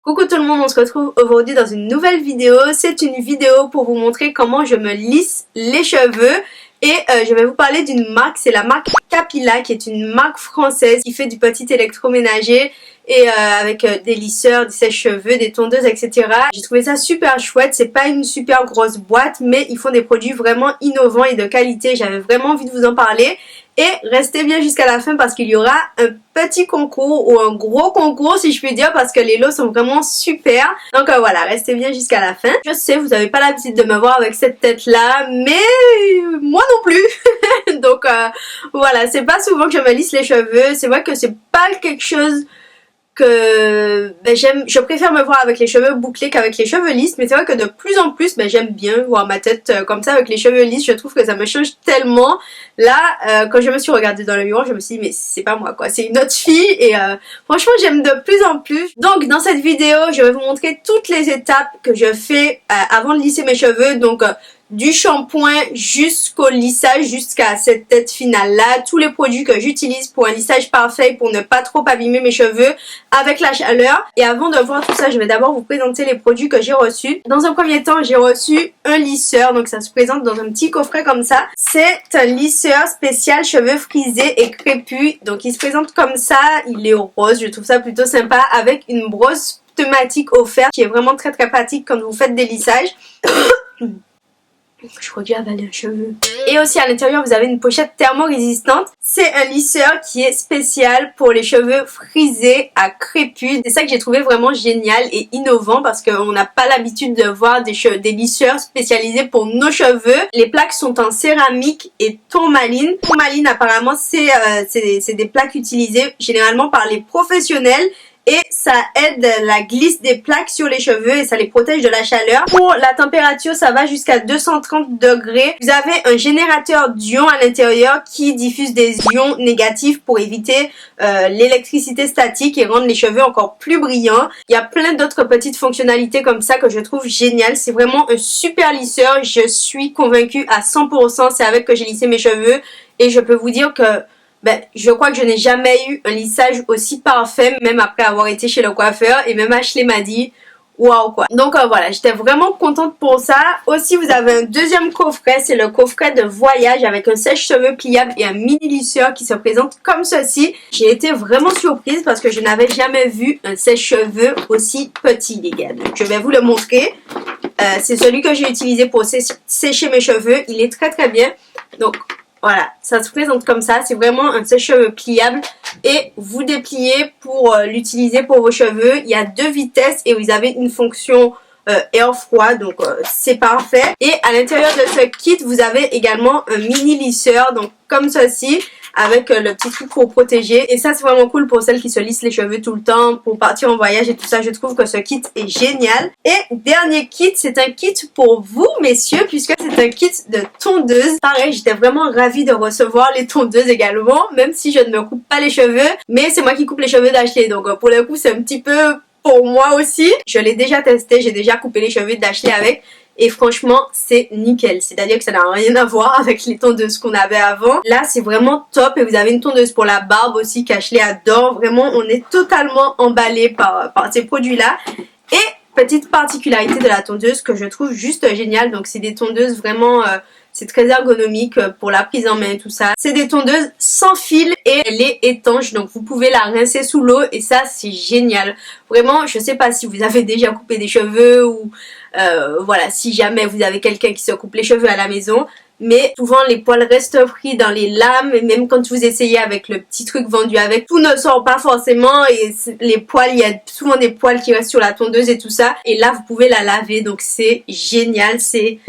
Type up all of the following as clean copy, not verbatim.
Coucou tout le monde, on se retrouve aujourd'hui dans une nouvelle vidéo. C'est une vidéo pour vous montrer comment je me lisse les cheveux. Et je vais vous parler d'une marque, c'est la marque Capilla qui est une marque française qui fait du petit électroménager et avec des lisseurs, des sèche-cheveux, des tondeuses, etc. J'ai trouvé ça super chouette, c'est pas une super grosse boîte mais ils font des produits vraiment innovants et de qualité. J'avais vraiment envie de vous en parler. Et restez bien jusqu'à la fin parce qu'il y aura un petit concours ou un gros concours si je puis dire parce que les lots sont vraiment super. Donc voilà, restez bien jusqu'à la fin. Je sais, vous n'avez pas l'habitude de me voir avec cette tête là, mais moi non plus. Donc voilà, c'est pas souvent que je me lisse les cheveux. C'est vrai que c'est pas quelque chose que j'aime, je préfère me voir avec les cheveux bouclés qu'avec les cheveux lisses, mais c'est vrai que de plus en plus j'aime bien voir ma tête comme ça avec les cheveux lisses. Je trouve que ça me change tellement. Là quand je me suis regardée dans le miroir, je me suis dit mais c'est pas moi quoi, c'est une autre fille. Et franchement j'aime de plus en plus. Donc dans cette vidéo je vais vous montrer toutes les étapes que je fais avant de lisser mes cheveux. Donc du shampoing jusqu'au lissage, jusqu'à cette tête finale là, tous les produits que j'utilise pour un lissage parfait, pour ne pas trop abîmer mes cheveux avec la chaleur. Et avant de voir tout ça, je vais d'abord vous présenter les produits que j'ai reçus. Dans un premier temps, j'ai reçu un lisseur, donc ça se présente dans un petit coffret comme ça. C'est un lisseur spécial cheveux frisés et crépus, donc il se présente comme ça, il est rose, je trouve ça plutôt sympa, avec une brosse pneumatique offerte qui est vraiment très pratique quand vous faites des lissages. Je crois que j'ai avalé un cheveu. Et aussi à l'intérieur vous avez une pochette thermo-résistante. C'est un lisseur qui est spécial pour les cheveux frisés à crépus. C'est ça que j'ai trouvé vraiment génial et innovant parce qu'on n'a pas l'habitude de voir des lisseurs spécialisés pour nos cheveux. Les plaques sont en céramique et tourmaline. Tourmaline apparemment c'est des plaques utilisées généralement par les professionnels. Et ça aide la glisse des plaques sur les cheveux et ça les protège de la chaleur. Pour la température, ça va jusqu'à 230 degrés. Vous avez un générateur d'ions à l'intérieur qui diffuse des ions négatifs pour éviter l'électricité statique et rendre les cheveux encore plus brillants. Il y a plein d'autres petites fonctionnalités comme ça que je trouve géniales. C'est vraiment un super lisseur. Je suis convaincue à 100%. C'est avec que j'ai lissé mes cheveux et je peux vous dire que je crois que je n'ai jamais eu un lissage aussi parfait, même après avoir été chez le coiffeur. Et même Ashley m'a dit waouh quoi. Donc voilà, j'étais vraiment contente pour ça. Aussi vous avez un deuxième coffret, c'est le coffret de voyage avec un sèche-cheveux pliable et un mini lisseur qui se présente comme ceci. J'ai été vraiment surprise parce que je n'avais jamais vu un sèche-cheveux aussi petit les gars. Donc je vais vous le montrer. C'est celui que j'ai utilisé pour sécher mes cheveux. Il est très bien. Donc voilà, ça se présente comme ça, c'est vraiment un sèche-cheveux pliable et vous dépliez pour l'utiliser pour vos cheveux. Il y a 2 vitesses et vous avez une fonction air froid, donc c'est parfait. Et à l'intérieur de ce kit, vous avez également un mini lisseur, donc comme ceci, avec le petit truc pour protéger. Et ça c'est vraiment cool pour celles qui se lissent les cheveux tout le temps, pour partir en voyage et tout ça. Je trouve que ce kit est génial. Et dernier kit, c'est un kit pour vous messieurs, puisque c'est un kit de tondeuse. Pareil, j'étais vraiment ravie de recevoir les tondeuses également, même si je ne me coupe pas les cheveux. Mais c'est moi qui coupe les cheveux d'Ashley, donc pour le coup c'est un petit peu pour moi aussi. Je l'ai déjà testé, j'ai déjà coupé les cheveux d'Ashley avec. Et franchement, c'est nickel. C'est-à-dire que ça n'a rien à voir avec les tondeuses qu'on avait avant. Là, c'est vraiment top. Et vous avez une tondeuse pour la barbe aussi qu'Ashley adore. Vraiment, on est totalement emballé par ces produits-là. Et petite particularité de la tondeuse que je trouve juste géniale. Donc, c'est des tondeuses vraiment... c'est très ergonomique pour la prise en main et tout ça. C'est des tondeuses sans fil et elle est étanche. Donc vous pouvez la rincer sous l'eau et ça c'est génial. Vraiment, je sais pas si vous avez déjà coupé des cheveux ou voilà, si jamais vous avez quelqu'un qui se coupe les cheveux à la maison. Mais souvent les poils restent pris dans les lames et même quand vous essayez avec le petit truc vendu avec, tout ne sort pas forcément et les poils, il y a souvent des poils qui restent sur la tondeuse et tout ça. Et là vous pouvez la laver donc c'est génial, c'est...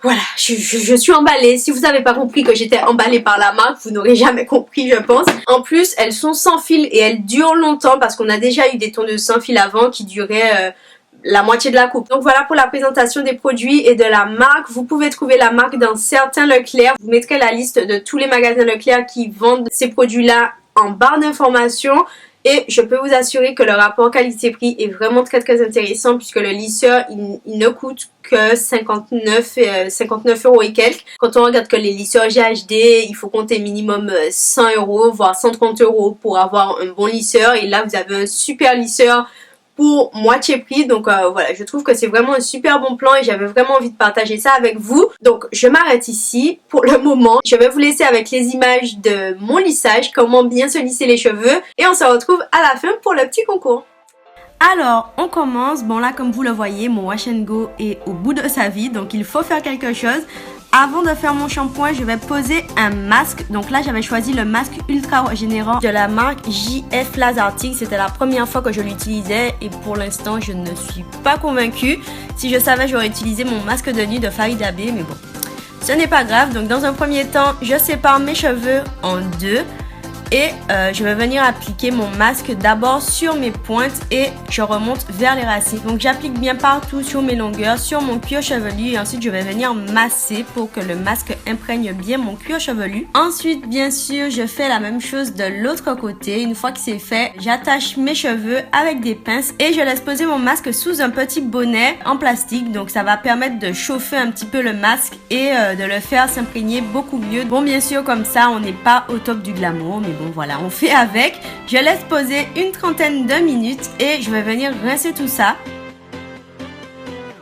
Voilà, je suis emballée. Si vous n'avez pas compris que j'étais emballée par la marque, vous n'aurez jamais compris, je pense. En plus, elles sont sans fil et elles durent longtemps parce qu'on a déjà eu des tondeuses sans fil avant qui duraient la moitié de la coupe. Donc voilà pour la présentation des produits et de la marque. Vous pouvez trouver la marque dans certains Leclerc. Je vous mettrai la liste de tous les magasins Leclerc qui vendent ces produits-là en barre d'informations. Et je peux vous assurer que le rapport qualité-prix est vraiment très intéressant puisque le lisseur il ne coûte que 59 € et quelques. Quand on regarde que les lisseurs GHD, il faut compter minimum 100 € voire 130 € pour avoir un bon lisseur. Et là vous avez un super lisseur pour moitié prix. Donc voilà, je trouve que c'est vraiment un super bon plan et j'avais vraiment envie de partager ça avec vous. Donc je m'arrête ici pour le moment. Je vais vous laisser avec les images de mon lissage, comment bien se lisser les cheveux, et on se retrouve à la fin pour le petit concours. Alors, on commence. Bon là, comme vous le voyez, mon Wash & Go est au bout de sa vie, donc il faut faire quelque chose. Avant de faire mon shampoing, je vais poser un masque. Donc là, j'avais choisi le masque ultra régénérant de la marque JF Lazartic. C'était la première fois que je l'utilisais et pour l'instant, je ne suis pas convaincue. Si je savais, j'aurais utilisé mon masque de nuit de Farida Bey, mais bon, ce n'est pas grave. Donc dans un premier temps, je sépare mes cheveux en deux. Et je vais venir appliquer mon masque d'abord sur mes pointes et je remonte vers les racines. Donc j'applique bien partout sur mes longueurs, sur mon cuir chevelu et ensuite je vais venir masser pour que le masque imprègne bien mon cuir chevelu. Ensuite bien sûr je fais la même chose de l'autre côté. Une fois que c'est fait, j'attache mes cheveux avec des pinces et je laisse poser mon masque sous un petit bonnet en plastique. Donc ça va permettre de chauffer un petit peu le masque et de le faire s'imprégner beaucoup mieux. Bon bien sûr comme ça on n'est pas au top du glamour, mais bon voilà, on fait avec. Je laisse poser une trentaine de minutes et je vais venir rincer tout ça.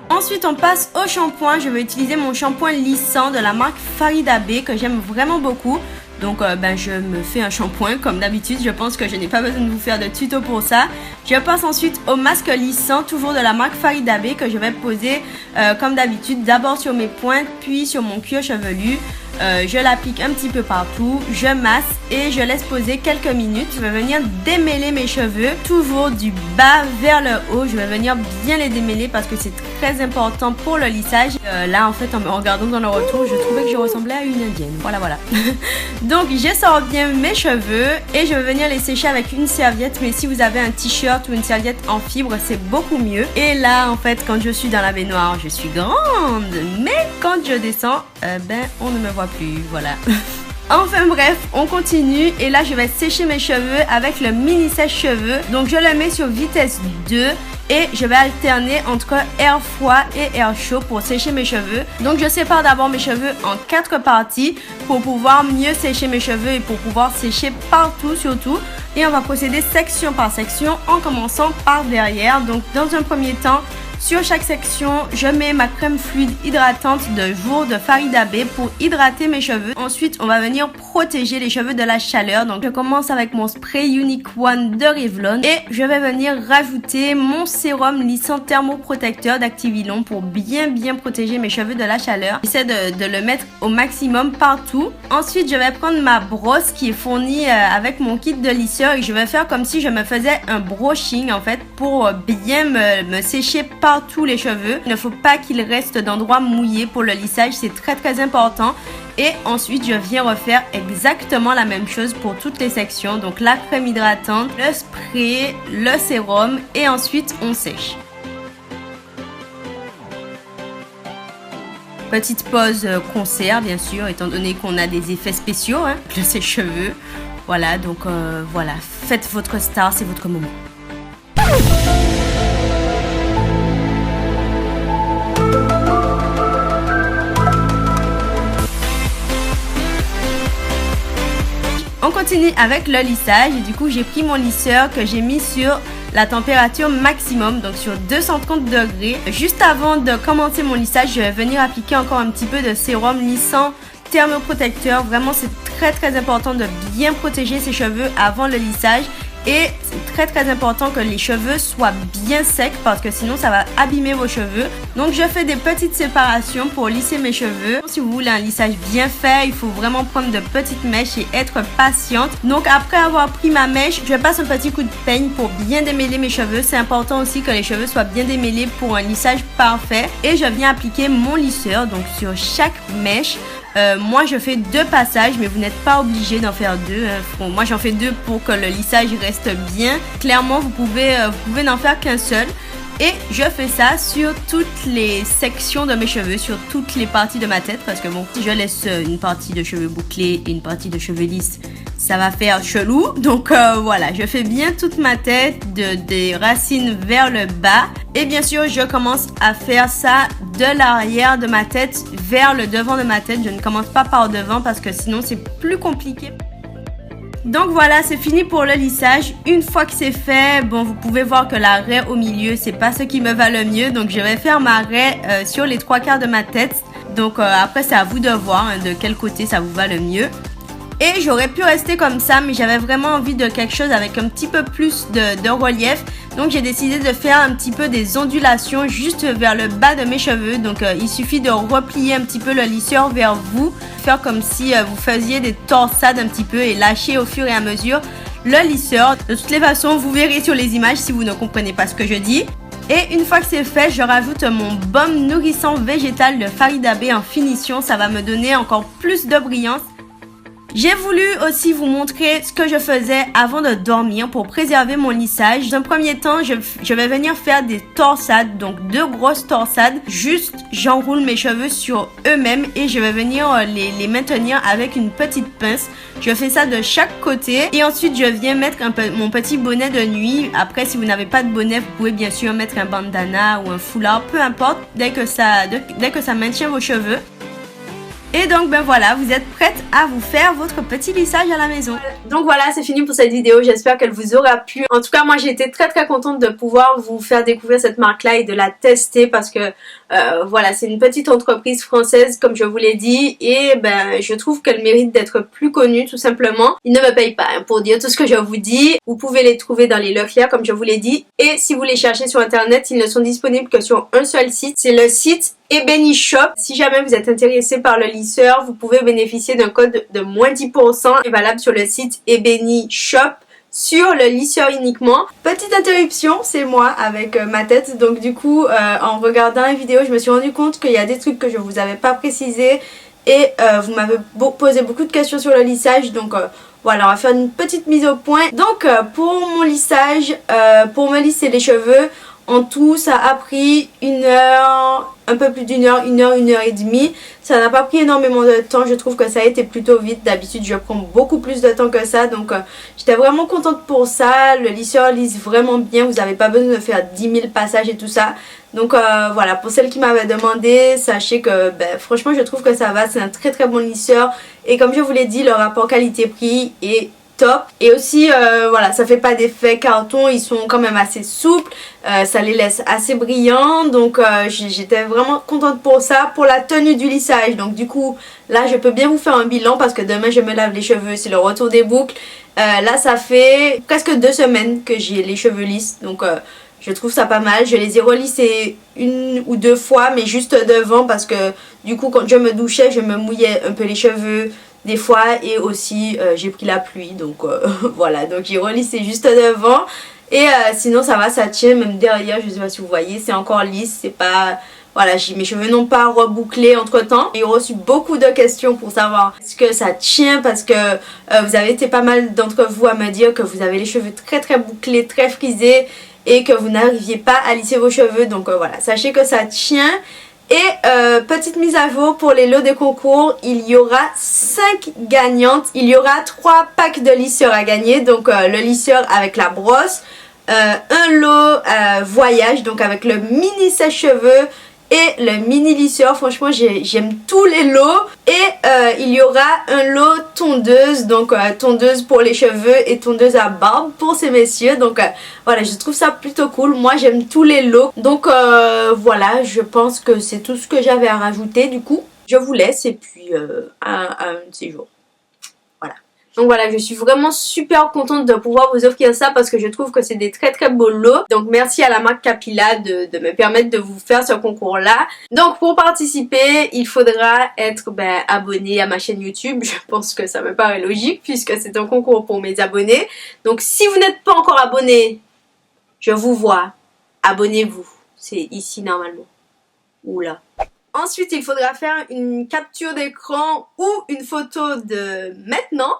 Ensuite on passe au shampoing. Je vais utiliser mon shampoing lissant de la marque Farida Bey que j'aime vraiment beaucoup. Donc je me fais un shampoing comme d'habitude. Je pense que je n'ai pas besoin de vous faire de tuto pour ça. Je passe ensuite au masque lissant, toujours de la marque Farida Bey, que je vais poser comme d'habitude d'abord sur mes pointes puis sur mon cuir chevelu. Je l'applique un petit peu partout, je masse et je laisse poser quelques minutes. Je vais venir démêler mes cheveux, toujours du bas vers le haut. Je vais venir bien les démêler parce que c'est très important pour le lissage. Là en fait en me regardant dans le retour, je trouvais que je ressemblais à une indienne. Voilà. Donc je sors bien mes cheveux et je vais venir les sécher avec une serviette. Mais si vous avez un t-shirt ou une serviette en fibre, c'est beaucoup mieux. Et là en fait quand je suis dans la baignoire, je suis grande. Mais quand je descends, on ne me voit plus, voilà. Enfin bref, on continue et là je vais sécher mes cheveux avec le mini sèche-cheveux. Donc je le mets sur vitesse 2 et je vais alterner entre air froid et air chaud pour sécher mes cheveux. Donc je sépare d'abord mes cheveux en 4 parties pour pouvoir mieux sécher mes cheveux et pour pouvoir sécher partout surtout. Et on va procéder section par section en commençant par derrière. Donc dans un premier temps, sur chaque section, je mets ma crème fluide hydratante de jour de Farida Bey pour hydrater mes cheveux. Ensuite, on va venir protéger les cheveux de la chaleur. Donc, je commence avec mon spray Unique One de Revlon et je vais venir rajouter mon sérum lissant thermoprotecteur d'Activilon pour bien protéger mes cheveux de la chaleur. J'essaie de le mettre au maximum partout. Ensuite, je vais prendre ma brosse qui est fournie avec mon kit de lisseur et je vais faire comme si je me faisais un brushing en fait pour bien me sécher tous les cheveux. Il ne faut pas qu'il reste d'endroits mouillés pour le lissage, c'est très important. Et ensuite je viens refaire exactement la même chose pour toutes les sections. Donc la crème hydratante, le spray, le sérum et ensuite on sèche. Petite pause concert bien sûr, étant donné qu'on a des effets spéciaux le sèche-cheveux. Voilà, donc voilà, faites votre star, c'est votre moment. On continue avec le lissage et du coup j'ai pris mon lisseur que j'ai mis sur la température maximum, donc sur 230 degrés. Juste avant de commencer mon lissage, je vais venir appliquer encore un petit peu de sérum lissant thermoprotecteur. Vraiment c'est très important de bien protéger ses cheveux avant le lissage. Et c'est très important que les cheveux soient bien secs parce que sinon ça va abîmer vos cheveux. Donc je fais des petites séparations pour lisser mes cheveux. Si vous voulez un lissage bien fait, il faut vraiment prendre de petites mèches et être patiente. Donc après avoir pris ma mèche, je passe un petit coup de peigne pour bien démêler mes cheveux. C'est important aussi que les cheveux soient bien démêlés pour un lissage parfait. Et je viens appliquer mon lisseur donc sur chaque mèche. Moi je fais 2 passages mais vous n'êtes pas obligé d'en faire 2 Bon, moi j'en fais 2 pour que le lissage reste bien. Clairement vous pouvez n'en faire qu'un seul. Et je fais ça sur toutes les sections de mes cheveux, sur toutes les parties de ma tête. Parce que bon, si je laisse une partie de cheveux bouclés et une partie de cheveux lisses, ça va faire chelou. Donc voilà, je fais bien toute ma tête, des racines vers le bas. Et bien sûr, je commence à faire ça de l'arrière de ma tête vers le devant de ma tête. Je ne commence pas par devant parce que sinon c'est plus compliqué. Donc voilà, c'est fini pour le lissage. Une fois que c'est fait, bon, vous pouvez voir que la raie au milieu, c'est pas ce qui me va le mieux. Donc je vais faire ma raie sur les 3/4 de ma tête. Donc après, c'est à vous de voir hein, de quel côté ça vous va le mieux. Et j'aurais pu rester comme ça, mais j'avais vraiment envie de quelque chose avec un petit peu plus de relief. Donc j'ai décidé de faire un petit peu des ondulations juste vers le bas de mes cheveux. Donc il suffit de replier un petit peu le lisseur vers vous. Faire comme si vous faisiez des torsades un petit peu et lâcher au fur et à mesure le lisseur. De toutes les façons, vous verrez sur les images si vous ne comprenez pas ce que je dis. Et une fois que c'est fait, je rajoute mon baume nourrissant végétal de Farida Bey en finition. Ça va me donner encore plus de brillance. J'ai voulu aussi vous montrer ce que je faisais avant de dormir pour préserver mon lissage. Dans un premier temps, je vais venir faire des torsades, donc 2 grosses torsades. Juste, j'enroule mes cheveux sur eux-mêmes et je vais venir les maintenir avec une petite pince. Je fais ça de chaque côté et ensuite je viens mettre mon petit bonnet de nuit. Après, si vous n'avez pas de bonnet, vous pouvez bien sûr mettre un bandana ou un foulard, peu importe, dès que ça maintient vos cheveux. Et donc ben voilà, vous êtes prête à vous faire votre petit lissage à la maison. Donc voilà, c'est fini pour cette vidéo, j'espère qu'elle vous aura plu. En tout cas, moi j'ai été très contente de pouvoir vous faire découvrir cette marque-là et de la tester parce que voilà, c'est une petite entreprise française comme je vous l'ai dit et ben je trouve qu'elle mérite d'être plus connue tout simplement. Ils ne me payent pas hein, pour dire tout ce que je vous dis. Vous pouvez les trouver dans les Leclerc comme je vous l'ai dit et si vous les cherchez sur internet, ils ne sont disponibles que sur un seul site, c'est le site Ebony Shop. Si jamais vous êtes intéressé par le lisseur, vous pouvez bénéficier d'un code de moins 10% valable sur le site Ebony Shop sur le lisseur uniquement. Petite interruption, c'est moi avec ma tête. Donc du coup, en regardant la vidéo, je me suis rendu compte qu'il y a des trucs que je vous avais pas précisé et vous m'avez posé beaucoup de questions sur le lissage. Donc voilà, on va faire une petite mise au point. Donc pour mon lissage, pour me lisser les cheveux, en tout, ça a pris 1 heure, un peu plus d'1 heure, 1 heure, 1 heure et demie. Ça n'a pas pris énormément de temps, je trouve que ça a été plutôt vite. D'habitude, je prends beaucoup plus de temps que ça. Donc, j'étais vraiment contente pour ça. Le lisseur lisse vraiment bien. Vous n'avez pas besoin de faire 10 000 passages et tout ça. Donc, voilà, pour celles qui m'avaient demandé, sachez que ben, franchement, je trouve que ça va. C'est un très bon lisseur. Et comme je vous l'ai dit, le rapport qualité-prix est top. Et aussi voilà, ça fait pas d'effet carton, ils sont quand même assez souples, ça les laisse assez brillants. Donc j'étais vraiment contente pour ça. Pour la tenue du lissage, donc du coup là je peux bien vous faire un bilan parce que demain je me lave les cheveux, c'est le retour des boucles. Là ça fait presque 2 semaines que j'ai les cheveux lisses. Donc je trouve ça pas mal. Je les ai relissés 1 ou 2 fois, mais juste devant parce que du coup quand je me douchais je me mouillais un peu les cheveux des fois et aussi j'ai pris la pluie. Donc voilà, donc j'ai relissé juste devant. Et sinon ça va, ça tient même derrière, je sais pas si vous voyez, c'est encore lisse, c'est pas... Voilà, mes cheveux n'ont pas rebouclé entre temps. J'ai reçu beaucoup de questions pour savoir est-ce que ça tient parce que vous avez été pas mal d'entre vous à me dire que vous avez les cheveux très bouclés, très frisés et que vous n'arriviez pas à lisser vos cheveux. Donc voilà, sachez que ça tient. Et petite mise à jour pour les lots de concours, il y aura 5 gagnantes. Il y aura 3 packs de lisseurs à gagner. Donc le lisseur avec la brosse, un lot voyage donc avec le mini sèche-cheveux et le mini lisseur. Franchement j'aime tous les lots. Et il y aura un lot tondeuse, donc tondeuse pour les cheveux et tondeuse à barbe pour ces messieurs. Donc voilà, je trouve ça plutôt cool. Moi j'aime tous les lots. Donc voilà, je pense que c'est tout ce que j'avais à rajouter. Du coup je vous laisse et puis à un de ces jours. Voilà. Donc voilà, je suis vraiment super contente de pouvoir vous offrir ça parce que je trouve que c'est des très beaux lots. Donc merci à la marque Capilla de me permettre de vous faire ce concours là. Donc pour participer, il faudra être abonné à ma chaîne YouTube. Je pense que ça me paraît logique puisque c'est un concours pour mes abonnés. Donc si vous n'êtes pas encore abonné, je vous vois, abonnez-vous. C'est ici normalement. Ou là. Ensuite, il faudra faire une capture d'écran ou une photo de maintenant.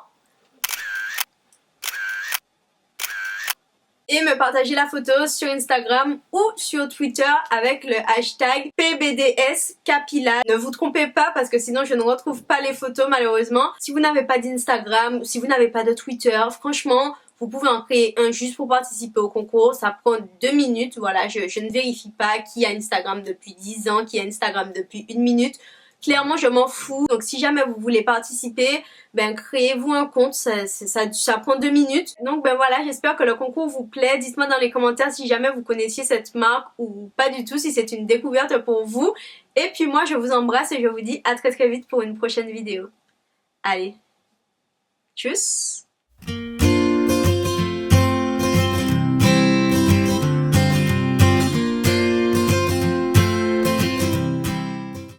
Et me partager la photo sur Instagram ou sur Twitter avec le hashtag PBDSCapilla. Ne vous trompez pas parce que sinon je ne retrouve pas les photos malheureusement. Si vous n'avez pas d'Instagram, si vous n'avez pas de Twitter, franchement, vous pouvez en créer un juste pour participer au concours. Ça prend 2 minutes. Voilà, je ne vérifie pas qui a Instagram depuis 10 ans, qui a Instagram depuis 1 minute. Clairement, je m'en fous. Donc, si jamais vous voulez participer, ben créez-vous un compte. Ça prend 2 minutes. Donc, ben voilà, j'espère que le concours vous plaît. Dites-moi dans les commentaires si jamais vous connaissiez cette marque ou pas du tout, si c'est une découverte pour vous. Et puis moi, je vous embrasse et je vous dis à très très vite pour une prochaine vidéo. Allez, tchuss!